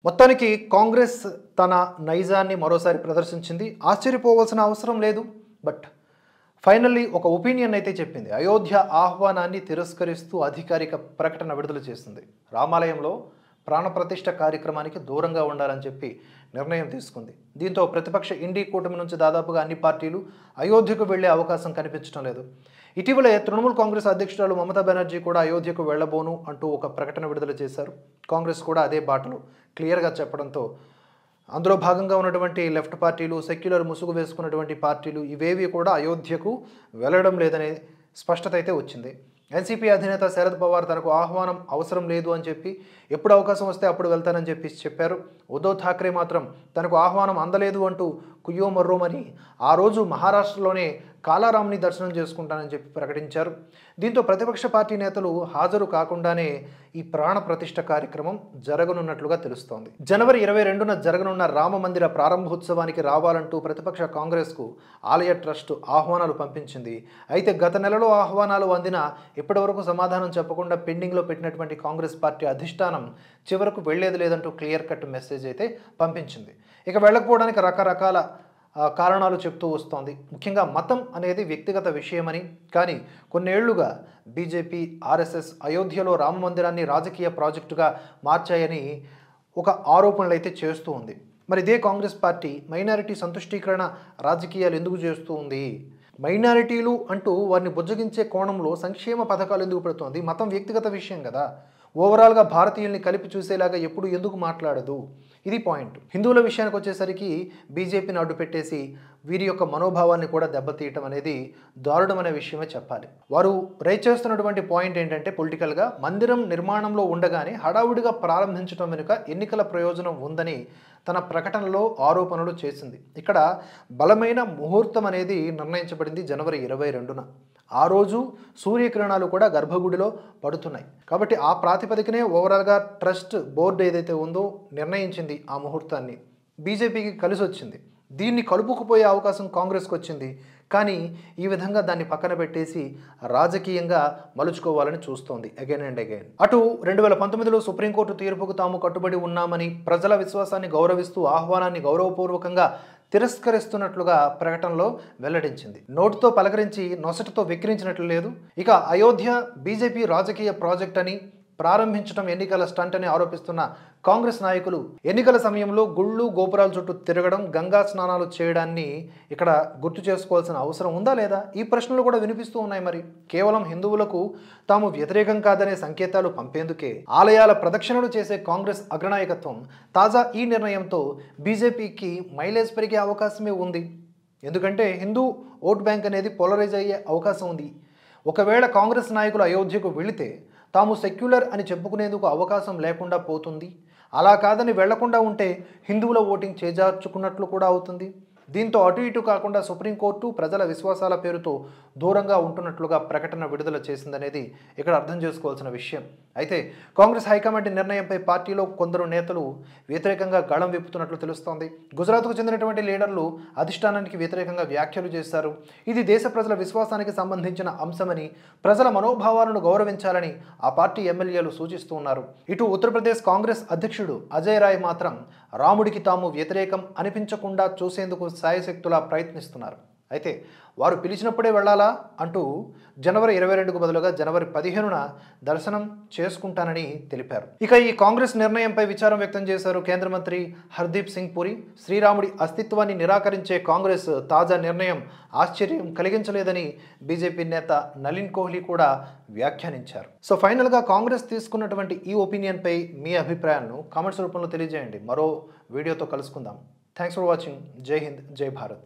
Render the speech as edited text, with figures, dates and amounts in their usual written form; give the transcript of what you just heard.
మొత్తానికి కాంగ్రెస్ తన నైజాన్ని మరోసారి ప్రదర్శించింది. ఆశ్చర్యపోవాల్సిన అవసరం లేదు. బట్ ఫైనల్లీ ఒక ఒపీనియన్ అయితే చెప్పింది. అయోధ్య ఆహ్వానాన్ని తిరస్కరిస్తూ అధికారిక ప్రకటన విడుదల చేసింది. రామాలయంలో ప్రాణప్రతిష్ఠ కార్యక్రమానికి దూరంగా ఉండాలని చెప్పి నిర్ణయం తీసుకుంది. దీంతో ప్రతిపక్ష ఇండీ కూటమి నుంచి దాదాపుగా అన్ని పార్టీలు అయోధ్యకు వెళ్లే అవకాశం కనిపించడం లేదు. ఇటీవలే తృణమూల్ కాంగ్రెస్ అధ్యక్షురాలు మమతా బెనర్జీ కూడా అయోధ్యకు వెళ్లబోను అంటూ ఒక ప్రకటన విడుదల చేశారు. కాంగ్రెస్ కూడా అదే బాటలు క్లియర్గా చెప్పడంతో అందులో భాగంగా ఉన్నటువంటి లెఫ్ట్ పార్టీలు, సెక్యులర్ ముసుగు వేసుకున్నటువంటి పార్టీలు ఇవేవి కూడా అయోధ్యకు వెళ్ళడం లేదనే స్పష్టత అయితే వచ్చింది. ఎన్సీపీ అధినేత శరద్ పవార్ తనకు ఆహ్వానం అవసరం లేదు అని చెప్పి ఎప్పుడు అవకాశం వస్తే అప్పుడు వెళ్తానని చెప్పారు. ఉద్ధవ్ ఠాక్రే మాత్రం తనకు ఆహ్వానం అందలేదు అంటూ కుయ్యో మర్రోమని ఆ రోజు మహారాష్ట్రలోనే కాలారాంని దర్శనం చేసుకుంటానని చెప్పి ప్రకటించారు. దీంతో ప్రతిపక్ష పార్టీ నేతలు హాజరు కాకుండానే ఈ ప్రాణ ప్రతిష్ఠ కార్యక్రమం జరగనున్నట్లుగా తెలుస్తోంది. జనవరి 22న జరగనున్న రామ మందిర ప్రారంభోత్సవానికి రావాలంటూ ప్రతిపక్ష కాంగ్రెస్కు ఆలయ ట్రస్ట్ ఆహ్వానాలు పంపించింది. అయితే గత నెలలో ఆహ్వానాలు అందినా ఇప్పటివరకు సమాధానం చెప్పకుండా పెండింగ్లో పెట్టినటువంటి కాంగ్రెస్ పార్టీ అధిష్టానం చివరకు వెళ్లేది లేదంటూ క్లియర్ కట్ మెసేజ్ అయితే పంపించింది. ఇక వెళ్ళకపోవడానికి రకరకాల కారణాలు చెప్తూ వస్తోంది. ముఖ్యంగా మతం అనేది వ్యక్తిగత విషయమని, కానీ కొన్నేళ్లుగా బీజేపీ, ఆర్ఎస్ఎస్ అయోధ్యలో రామ మందిరాన్ని రాజకీయ ప్రాజెక్టుగా మార్చాయని ఒక ఆరోపణలు అయితే చేస్తూ ఉంది. మరి ఇదే కాంగ్రెస్ పార్టీ మైనారిటీ సంతుష్టీకరణ రాజకీయాలు ఎందుకు చేస్తూ ఉంది? మైనారిటీలు అంటూ వారిని బుజ్జగించే కోణంలో సంక్షేమ పథకాలు ఎందుకు పెడుతోంది? మతం వ్యక్తిగత విషయం కదా. ఓవరాల్గా భారతీయుల్ని కలిపి చూసేలాగా ఎప్పుడు ఎందుకు మాట్లాడదు? ఇది పాయింట్. హిందువుల విషయానికి వచ్చేసరికి బీజేపీని అడ్డు పెట్టేసి వీరి యొక్క మనోభావాన్ని కూడా దెబ్బతీయటం అనేది దారుణమైన విషయమే చెప్పాలి. వారు రైజ్ చేస్తున్నటువంటి పాయింట్ ఏంటంటే పొలిటికల్గా మందిరం నిర్మాణంలో ఉండగానే హడావుడిగా ప్రారంభించడం వెనుక ఎన్నికల ప్రయోజనం ఉందని తన ప్రకటనలో ఆరోపణలు చేసింది. ఇక్కడ బలమైన ముహూర్తం అనేది నిర్ణయించబడింది జనవరి 22న. ఆ రోజు సూర్యకిరణాలు కూడా గర్భగుడిలో పడుతున్నాయి. కాబట్టి ఆ ప్రాతిపదికనే ఓవరాల్గా ట్రస్ట్ బోర్డు ఏదైతే ఉందో నిర్ణయించింది ఆ ముహూర్తాన్ని. బీజేపీకి కలిసి వచ్చింది. దీన్ని కలుపుకుపోయే అవకాశం కాంగ్రెస్కి వచ్చింది. కానీ ఈ విధంగా దాన్ని పక్కన పెట్టేసి రాజకీయంగా మలుచుకోవాలని చూస్తోంది అగైన్ అండ్ అగైన్. అటు 2019లో సుప్రీంకోర్టు తీర్పుకు తాము కట్టుబడి ఉన్నామని, ప్రజల విశ్వాసాన్ని గౌరవిస్తూ ఆహ్వానాన్ని గౌరవపూర్వకంగా తిరస్కరిస్తున్నట్లుగా ప్రకటనలో వెల్లడించింది. నోటుతో పలకరించి నొసటితో వెక్కిరించినట్లు లేదు. ఇక అయోధ్య బీజేపీ రాజకీయ ప్రాజెక్ట్ అని, ప్రారంభించడం ఎన్నికల స్టంట్ అని ఆరోపిస్తున్న కాంగ్రెస్ నాయకులు ఎన్నికల సమయంలో గుళ్ళు గోపురాల చుట్టూ తిరగడం, గంగా స్నానాలు చేయడాన్ని ఇక్కడ గుర్తు చేసుకోవాల్సిన అవసరం ఉందా లేదా? ఈ ప్రశ్నలు కూడా వినిపిస్తూ ఉన్నాయి. మరి కేవలం హిందువులకు తాము వ్యతిరేకం కాదనే సంకేతాలు పంపేందుకే ఆలయాల ప్రదక్షిణలు చేసే కాంగ్రెస్ అగ్రనాయకత్వం తాజా ఈ నిర్ణయంతో బీజేపీకి మైలేజ్ పెరిగే అవకాశమే ఉంది. ఎందుకంటే హిందూ ఓట్ బ్యాంక్ అనేది పోలరైజ్ అయ్యే అవకాశం ఉంది. ఒకవేళ కాంగ్రెస్ నాయకులు అయోధ్యకు వెళితే తాము సెక్యులర్ అని చెప్పుకునేందుకు అవకాశం లేకుండా పోతుంది. అలా కాదని వెళ్లకుండా ఉంటే హిందువుల ఓటింగ్ చేజార్చుకున్నట్లు కూడా అవుతుంది. దీంతో అటు ఇటు కాకుండా సుప్రీంకోర్టు ప్రజల విశ్వాసాల పేరుతో దూరంగా ఉంటున్నట్లుగా ప్రకటన విడుదల చేసిందనేది ఇక్కడ అర్థం చేసుకోవాల్సిన విషయం. అయితే కాంగ్రెస్ హైకమాండ్ నిర్ణయంపై పార్టీలో కొందరు నేతలు వ్యతిరేకంగా గళం విప్పుతున్నట్లు తెలుస్తోంది. గుజరాత్కు చెందినటువంటి లీడర్లు అధిష్టానానికి వ్యతిరేకంగా వ్యాఖ్యలు చేశారు. ఇది దేశ ప్రజల విశ్వాసానికి సంబంధించిన అంశమని, ప్రజల మనోభావాలను గౌరవించాలని ఆ పార్టీ ఎమ్మెల్యేలు సూచిస్తూ ఉన్నారు. ఇటు ఉత్తరప్రదేశ్ కాంగ్రెస్ అధ్యక్షుడు అజయ్ రాయ్ మాత్రం రాముడికి తాము వ్యతిరేకం అనిపించకుండా చూసేందుకు సాయశక్తులా ప్రయత్నిస్తున్నారు. అయితే వారు పిలిచినప్పుడే వెళ్ళాలా అంటూ జనవరి 22కు బదులుగా జనవరి 15న దర్శనం చేసుకుంటానని తెలిపారు. ఇక ఈ కాంగ్రెస్ నిర్ణయంపై విచారం వ్యక్తం చేశారు కేంద్ర మంత్రి హర్దీప్ సింగ్ పురి. శ్రీరాముడి అస్తిత్వాన్ని నిరాకరించే కాంగ్రెస్ తాజా నిర్ణయం ఆశ్చర్యం కలిగించలేదని బీజేపీ నేత నలిన్ కోహ్లీ కూడా వ్యాఖ్యానించారు. సో ఫైనల్గా కాంగ్రెస్ తీసుకున్నటువంటి ఈ ఒపీనియన్పై మీ అభిప్రాయాలను కామెంట్స్ రూపంలో తెలియజేయండి. మరో వీడియోతో కలుసుకుందాం. Thanks for watching. జై హింద్, జై భారత్.